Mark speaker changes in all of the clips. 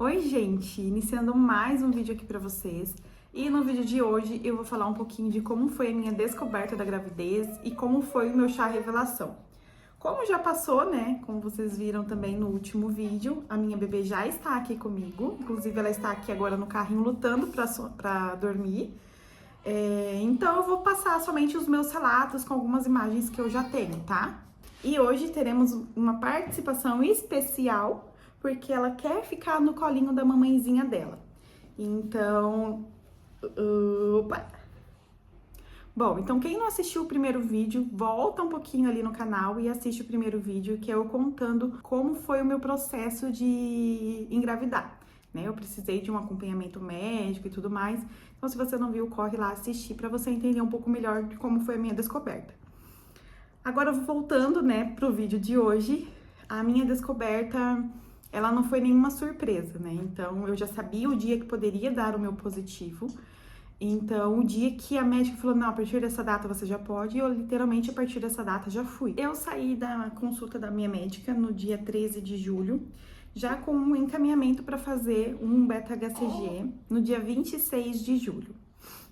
Speaker 1: Oi, gente! Iniciando mais um vídeo aqui pra vocês. E no vídeo de hoje eu vou falar um pouquinho de como foi a minha descoberta da gravidez e como foi o meu chá revelação. Como já passou, né? Como vocês viram também no último vídeo, a minha bebê já está aqui comigo. Inclusive, ela está aqui agora no carrinho lutando pra dormir. Então eu vou passar somente os meus relatos com algumas imagens que eu já tenho, tá? E hoje teremos uma participação especial, porque ela quer ficar no colinho da mamãezinha dela. Então, opa! Bom, então quem não assistiu o primeiro vídeo, volta um pouquinho ali no canal e assiste o primeiro vídeo, que é eu contando como foi o meu processo de engravidar, né? Eu precisei de um acompanhamento médico e tudo mais. Então, se você não viu, corre lá assistir para você entender um pouco melhor de como foi a minha descoberta. Agora, voltando, né, pro vídeo de hoje, a minha descoberta, ela não foi nenhuma surpresa, né? Então, eu já sabia o dia que poderia dar o meu positivo. Então, o dia que a médica falou, não, a partir dessa data você já pode, eu literalmente, a partir dessa data, já fui. Eu saí da consulta da minha médica no dia 13 de julho, já com um encaminhamento para fazer um beta-HCG no dia 26 de julho.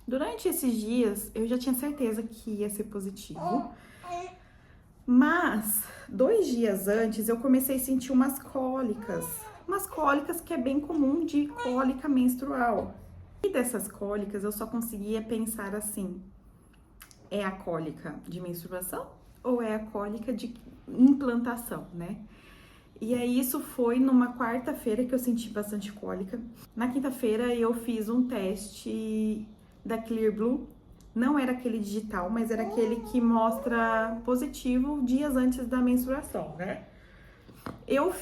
Speaker 1: Durante esses dias, eu já tinha certeza que ia ser positivo. Mas, 2 dias antes, eu comecei a sentir umas cólicas que é bem comum de cólica menstrual. E dessas cólicas, eu só conseguia pensar assim, é a cólica de menstruação ou é a cólica de implantação, né? E aí, isso foi numa quarta-feira que eu senti bastante cólica. Na quinta-feira, eu fiz um teste da Clear Blue. Não era aquele digital, mas era aquele que mostra positivo dias antes da menstruação, né? Eu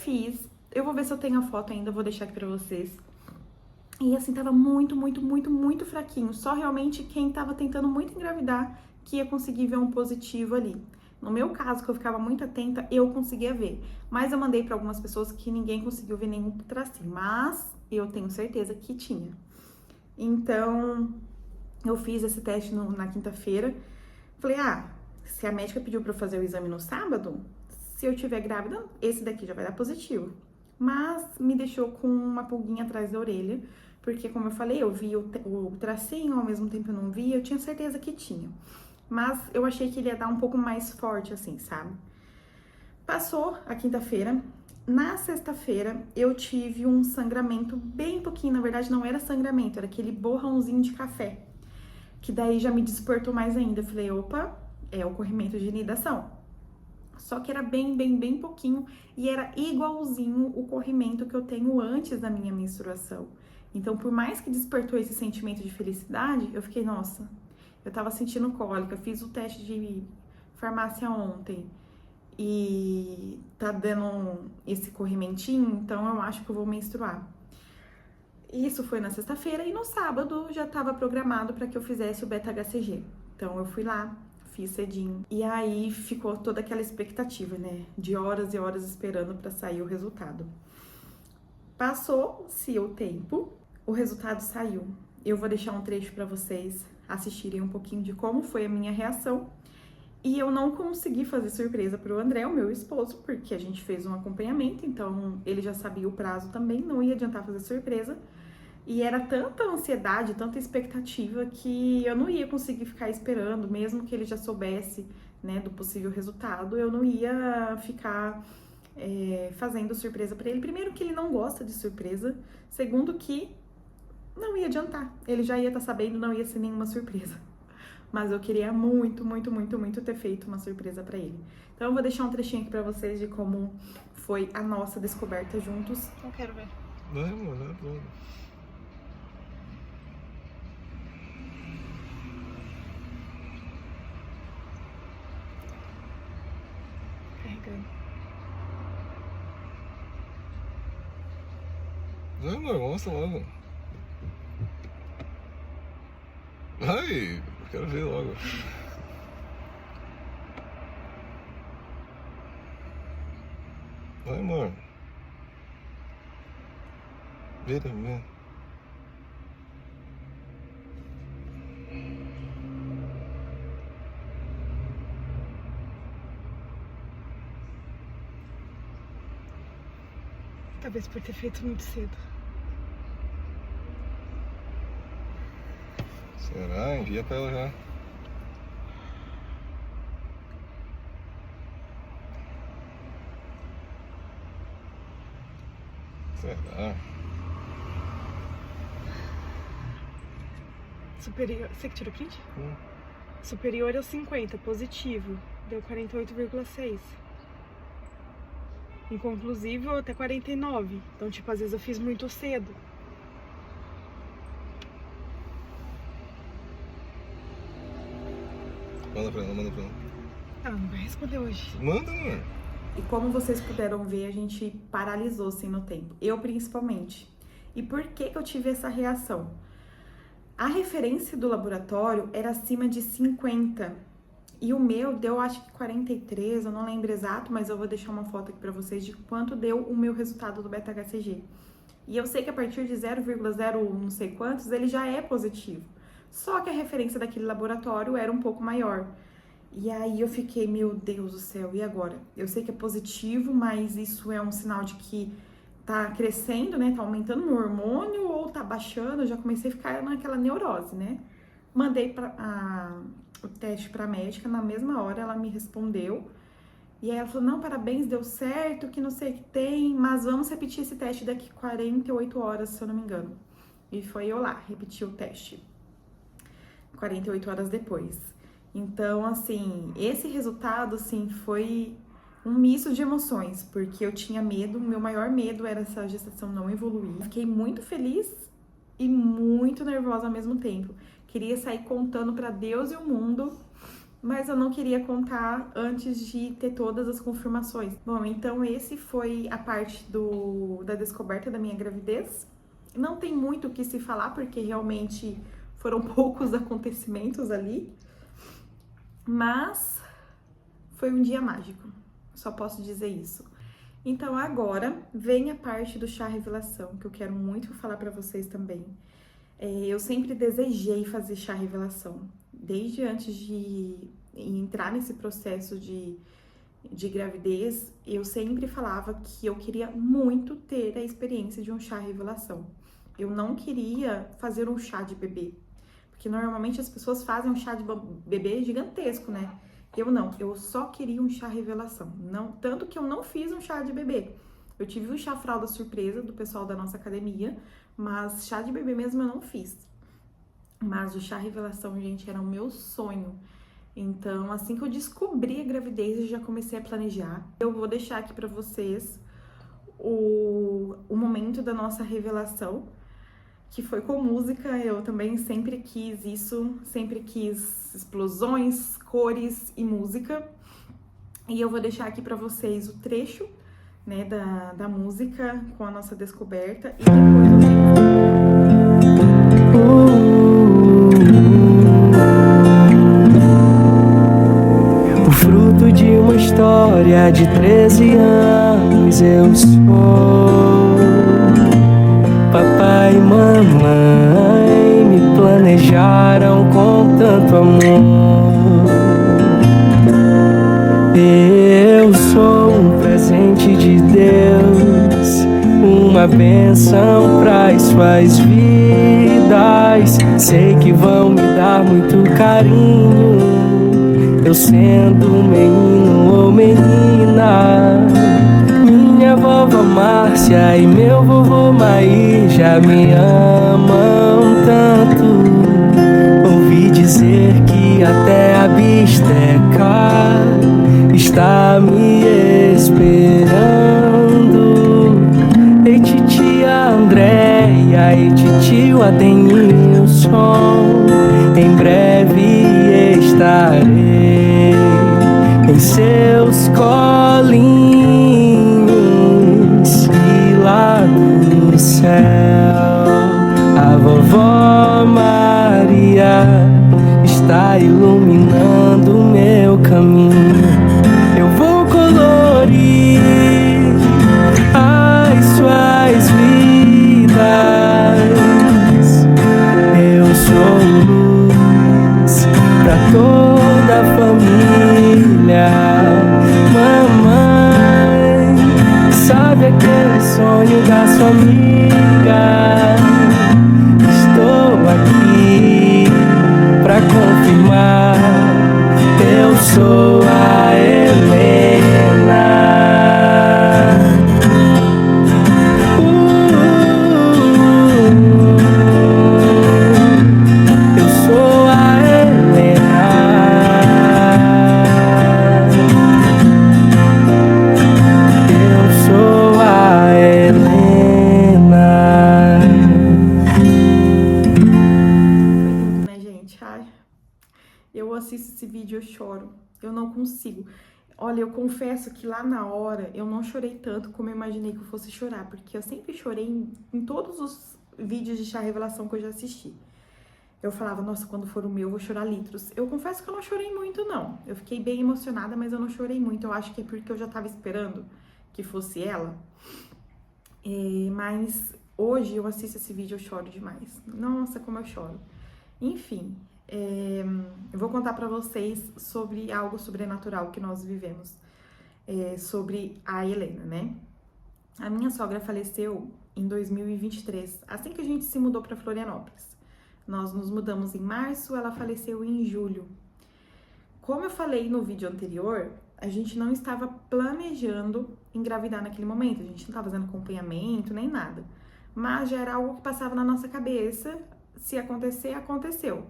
Speaker 1: vou ver se eu tenho a foto ainda, vou deixar aqui pra vocês. E assim, tava muito fraquinho. Só realmente quem tava tentando muito engravidar que ia conseguir ver um positivo ali. No meu caso, que eu ficava muito atenta, eu conseguia ver. Mas eu mandei pra algumas pessoas que ninguém conseguiu ver nenhum tracinho. Mas eu tenho certeza que tinha. Então, eu fiz esse teste na quinta-feira. Falei, se a médica pediu pra eu fazer o exame no sábado, se eu tiver grávida, esse daqui já vai dar positivo. Mas me deixou com uma pulguinha atrás da orelha, porque como eu falei, eu vi o tracinho, ao mesmo tempo eu não vi, eu tinha certeza que tinha. Mas eu achei que ele ia dar um pouco mais forte, assim, sabe? Passou a quinta-feira. Na sexta-feira, eu tive um sangramento bem pouquinho, na verdade não era sangramento, era aquele borrãozinho de café. Que daí já me despertou mais ainda. Eu falei, opa, é o corrimento de nidação. Só que era bem pouquinho e era igualzinho o corrimento que eu tenho antes da minha menstruação. Então, por mais que despertou esse sentimento de felicidade, eu fiquei, nossa, eu tava sentindo cólica, fiz o teste de farmácia ontem e tá dando esse corrimentinho, então eu acho que eu vou menstruar. Isso foi na sexta-feira e no sábado já estava programado para que eu fizesse o beta-HCG. Então eu fui lá, fiz cedinho. E aí ficou toda aquela expectativa, né? De horas e horas esperando para sair o resultado. Passou-se o tempo, o resultado saiu. Eu vou deixar um trecho para vocês assistirem um pouquinho de como foi a minha reação. E eu não consegui fazer surpresa pro André, o meu esposo, porque a gente fez um acompanhamento, então ele já sabia o prazo também, não ia adiantar fazer surpresa. E era tanta ansiedade, tanta expectativa que eu não ia conseguir ficar esperando, mesmo que ele já soubesse, né, do possível resultado, eu não ia ficar fazendo surpresa pra ele. Primeiro que ele não gosta de surpresa, segundo que não ia adiantar, ele já ia estar sabendo, não ia ser nenhuma surpresa. Mas eu queria muito ter feito uma surpresa pra ele. Então eu vou deixar um trechinho aqui pra vocês de como foi a nossa descoberta juntos. Não quero ver.
Speaker 2: Não, não é problema.
Speaker 1: Carregando.
Speaker 2: Não, amor, mostra logo. Ai, eu quero ver logo. Vai, amor. Vira, vira.
Speaker 1: Talvez por ter feito muito cedo.
Speaker 2: Será? Envia pra ela já. Será?
Speaker 3: Superior. Você que tirou print?
Speaker 2: Hum.
Speaker 3: Superior aos 50, positivo. Deu 48,6. Inconclusivo até 49. Então, tipo, às vezes eu fiz muito cedo.
Speaker 2: Manda pra ela, manda pra ela.
Speaker 3: Ah, não vai responder hoje.
Speaker 2: Manda, amor.
Speaker 1: E como vocês puderam ver, a gente paralisou assim no tempo. Eu principalmente. E por que eu tive essa reação? A referência do laboratório era acima de 50. E o meu deu acho que 43, eu não lembro exato, mas eu vou deixar uma foto aqui pra vocês de quanto deu o meu resultado do beta-HCG. E eu sei que a partir de 0,0 não sei quantos, ele já é positivo. Só que a referência daquele laboratório era um pouco maior. E aí eu fiquei, meu Deus do céu, e agora? Eu sei que é positivo, mas isso é um sinal de que tá crescendo, né? Tá aumentando meu hormônio ou tá baixando? Eu já comecei a ficar naquela neurose, né? Mandei o teste pra médica, na mesma hora ela me respondeu. E aí ela falou, não, parabéns, deu certo, que não sei o que tem, mas vamos repetir esse teste daqui 48 horas, se eu não me engano. E foi eu lá, repeti o teste 48 horas depois. Então, assim, esse resultado, assim, foi um misto de emoções, porque eu tinha medo, meu maior medo era essa gestação não evoluir. Fiquei muito feliz e muito nervosa ao mesmo tempo. Queria sair contando para Deus e o mundo, mas eu não queria contar antes de ter todas as confirmações. Bom, então esse foi a parte da descoberta da minha gravidez. Não tem muito o que se falar, porque realmente foram poucos acontecimentos ali, mas foi um dia mágico, só posso dizer isso. Então agora vem a parte do chá revelação, que eu quero muito falar para vocês também. Eu sempre desejei fazer chá revelação, desde antes de entrar nesse processo de gravidez, eu sempre falava que eu queria muito ter a experiência de um chá revelação. Eu não queria fazer um chá de bebê, porque normalmente as pessoas fazem um chá de bebê gigantesco, né? Eu não, eu só queria um chá revelação. Não, tanto que eu não fiz um chá de bebê. Eu tive um chá fralda surpresa do pessoal da nossa academia, mas chá de bebê mesmo eu não fiz. Mas o chá revelação, gente, era o meu sonho. Então, assim que eu descobri a gravidez, eu já comecei a planejar. Eu vou deixar aqui pra vocês o momento da nossa revelação, que foi com música. Eu também sempre quis isso, sempre quis explosões, cores e música. E eu vou deixar aqui pra vocês o trecho, né, da música com a nossa descoberta e depois
Speaker 4: o fruto de uma história de 13 anos eu sou. Papai e mamãe me planejaram com tanto amor. Eu sou um presente de Deus, uma bênção pras suas vidas. Sei que vão me dar muito carinho, eu sendo menino ou menina. Minha vovó Márcia e meu vovô Maí já me amam tanto. Ouvi dizer que até a bisteca está me esperando. Ei, titia Andréia e titio Adenilson, em breve estarei em seus colinhos. E lá no céu a vovó Maria está iluminando o meu caminho. Eu vou colorir as suas vidas. Eu sou luz pra toda a família. Mamãe, sabe aquele sonho da sua amiga? Estou aqui
Speaker 1: esse vídeo eu choro. Eu não consigo. Olha, eu confesso que lá na hora eu não chorei tanto como eu imaginei que eu fosse chorar, porque eu sempre chorei em todos os vídeos de chá revelação que eu já assisti. Eu falava, nossa, quando for o meu eu vou chorar litros. Eu confesso que eu não chorei muito, não. Eu fiquei bem emocionada, mas eu não chorei muito. Eu acho que é porque eu já tava esperando que fosse ela. Mas hoje eu assisto esse vídeo e eu choro demais. Nossa, como eu choro. Enfim, eu vou contar pra vocês sobre algo sobrenatural que nós vivemos. Sobre a Helena, né? A minha sogra faleceu em 2023, assim que a gente se mudou pra Florianópolis. Nós nos mudamos em março, ela faleceu em julho. Como eu falei no vídeo anterior, a gente não estava planejando engravidar naquele momento, a gente não estava fazendo acompanhamento nem nada. Mas já era algo que passava na nossa cabeça, se acontecer, aconteceu.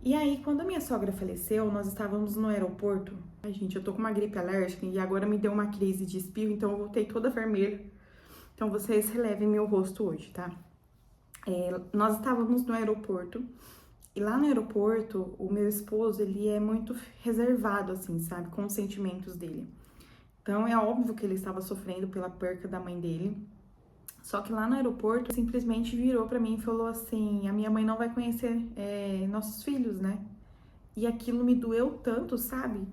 Speaker 1: E aí, quando a minha sogra faleceu, nós estávamos no aeroporto. Ai, gente, eu tô com uma gripe alérgica e agora me deu uma crise de espirro, então eu voltei toda vermelha. Então vocês relevem meu rosto hoje, tá? Nós estávamos no aeroporto e lá no aeroporto o meu esposo, ele é muito reservado, assim, sabe, com os sentimentos dele. Então é óbvio que ele estava sofrendo pela perca da mãe dele. Só que lá no aeroporto simplesmente virou pra mim e falou assim, a minha mãe não vai conhecer nossos filhos, né? E aquilo me doeu tanto, sabe?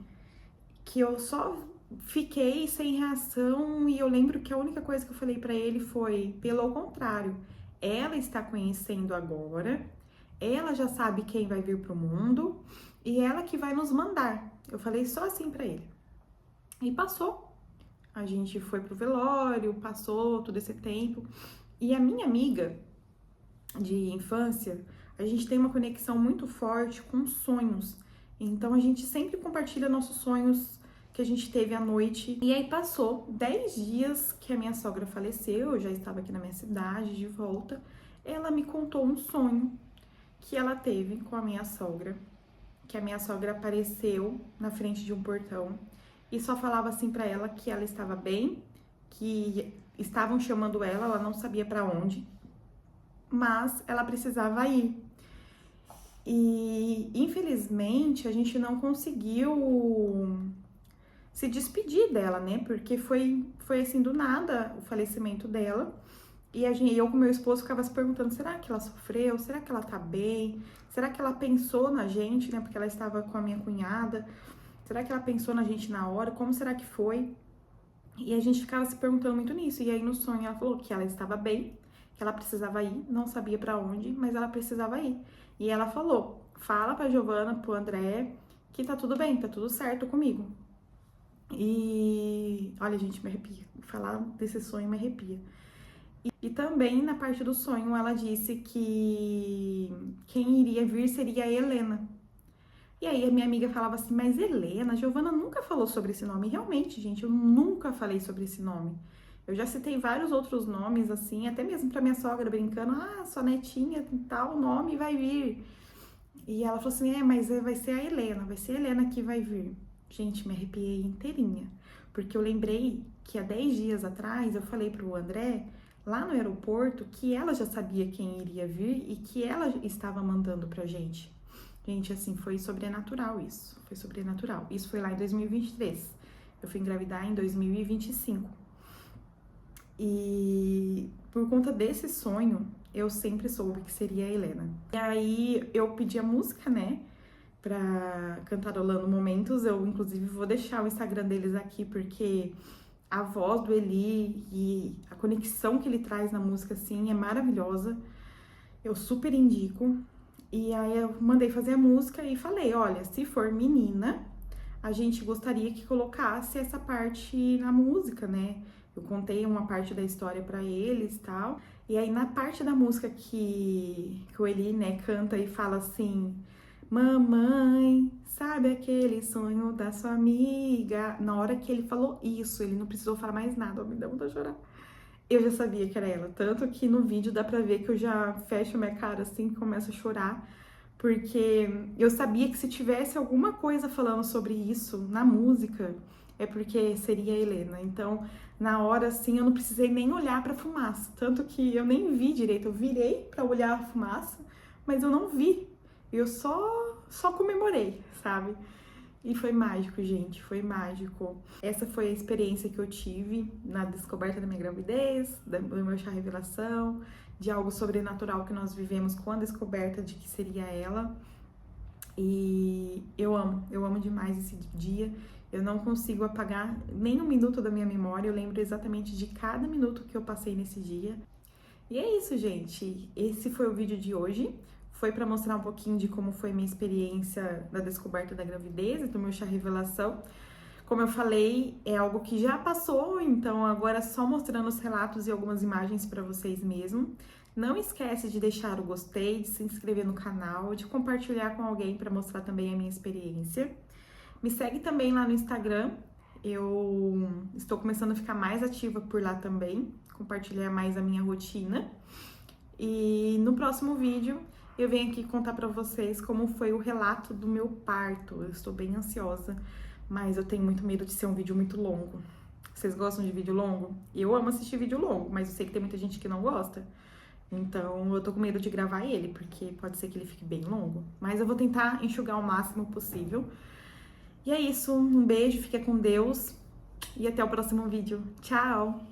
Speaker 1: Que eu só fiquei sem reação e eu lembro que a única coisa que eu falei pra ele foi, pelo contrário, ela está conhecendo agora, ela já sabe quem vai vir pro mundo e ela que vai nos mandar. Eu falei só assim pra ele. E passou. A gente foi pro velório, passou todo esse tempo. E a minha amiga de infância, a gente tem uma conexão muito forte com sonhos. Então a gente sempre compartilha nossos sonhos que a gente teve à noite. E aí passou 10 dias que a minha sogra faleceu, eu já estava aqui na minha cidade, de volta. Ela me contou um sonho que ela teve com a minha sogra, que a minha sogra apareceu na frente de um portão e só falava assim pra ela que ela estava bem, que estavam chamando ela, ela não sabia pra onde, mas ela precisava ir. E infelizmente a gente não conseguiu se despedir dela, né? Porque foi assim do nada o falecimento dela. E eu com meu esposo ficava se perguntando, será que ela sofreu? Será que ela tá bem? Será que ela pensou na gente, né? Porque ela estava com a minha cunhada. Será que ela pensou na gente na hora? Como será que foi? E a gente ficava se perguntando muito nisso. E aí no sonho ela falou que ela estava bem, que ela precisava ir, não sabia pra onde, mas ela precisava ir. E ela falou, fala pra Giovana, pro André, que tá tudo bem, tá tudo certo comigo. E olha, gente, me arrepia. Falar desse sonho me arrepia. E também na parte do sonho ela disse que quem iria vir seria a Helena. E aí a minha amiga falava assim, mas Helena, a Giovana nunca falou sobre esse nome. E realmente, gente, eu nunca falei sobre esse nome. Eu já citei vários outros nomes, assim, até mesmo pra minha sogra, brincando, sua netinha, tal nome vai vir. E ela falou assim, mas vai ser a Helena que vai vir. Gente, me arrepiei inteirinha, porque eu lembrei que há 10 dias atrás eu falei pro André, lá no aeroporto, que ela já sabia quem iria vir e que ela estava mandando pra gente. Gente, assim, foi sobrenatural isso, foi sobrenatural. Isso foi lá em 2023, eu fui engravidar em 2025. E por conta desse sonho, eu sempre soube que seria a Helena. E aí eu pedi a música, né, pra Cantarolando Momentos. Eu, inclusive, vou deixar o Instagram deles aqui, porque a voz do Eli e a conexão que ele traz na música, assim, é maravilhosa. Eu super indico. E aí eu mandei fazer a música e falei, olha, se for menina, a gente gostaria que colocasse essa parte na música, né? Eu contei uma parte da história pra eles e tal. E aí na parte da música que o Eli, né, canta e fala assim, mamãe, sabe aquele sonho da sua amiga? Na hora que ele falou isso, ele não precisou falar mais nada, me deu vontade de chorar. Eu já sabia que era ela, tanto que no vídeo dá pra ver que eu já fecho minha cara assim e começo a chorar, porque eu sabia que se tivesse alguma coisa falando sobre isso na música, é porque seria a Helena. Então, na hora assim, eu não precisei nem olhar pra fumaça, tanto que eu nem vi direito, eu virei pra olhar a fumaça, mas eu não vi. Eu só só comemorei, sabe? E foi mágico, gente, foi mágico. Essa foi a experiência que eu tive na descoberta da minha gravidez, do meu chá revelação, de algo sobrenatural que nós vivemos com a descoberta de que seria ela. E eu amo demais esse dia. Eu não consigo apagar nem um minuto da minha memória, eu lembro exatamente de cada minuto que eu passei nesse dia. E é isso, gente. Esse foi o vídeo de hoje. Foi para mostrar um pouquinho de como foi minha experiência da descoberta da gravidez e do meu chá revelação. Como eu falei, é algo que já passou, então agora é só mostrando os relatos e algumas imagens para vocês mesmo. Não esquece de deixar o gostei, de se inscrever no canal, de compartilhar com alguém para mostrar também a minha experiência. Me segue também lá no Instagram, eu estou começando a ficar mais ativa por lá também, compartilhar mais a minha rotina. E no próximo vídeo eu venho aqui contar pra vocês como foi o relato do meu parto. Eu estou bem ansiosa, mas eu tenho muito medo de ser um vídeo muito longo. Vocês gostam de vídeo longo? Eu amo assistir vídeo longo, mas eu sei que tem muita gente que não gosta. Então eu tô com medo de gravar ele, porque pode ser que ele fique bem longo. Mas eu vou tentar enxugar o máximo possível. E é isso, um beijo, fica com Deus e até o próximo vídeo. Tchau!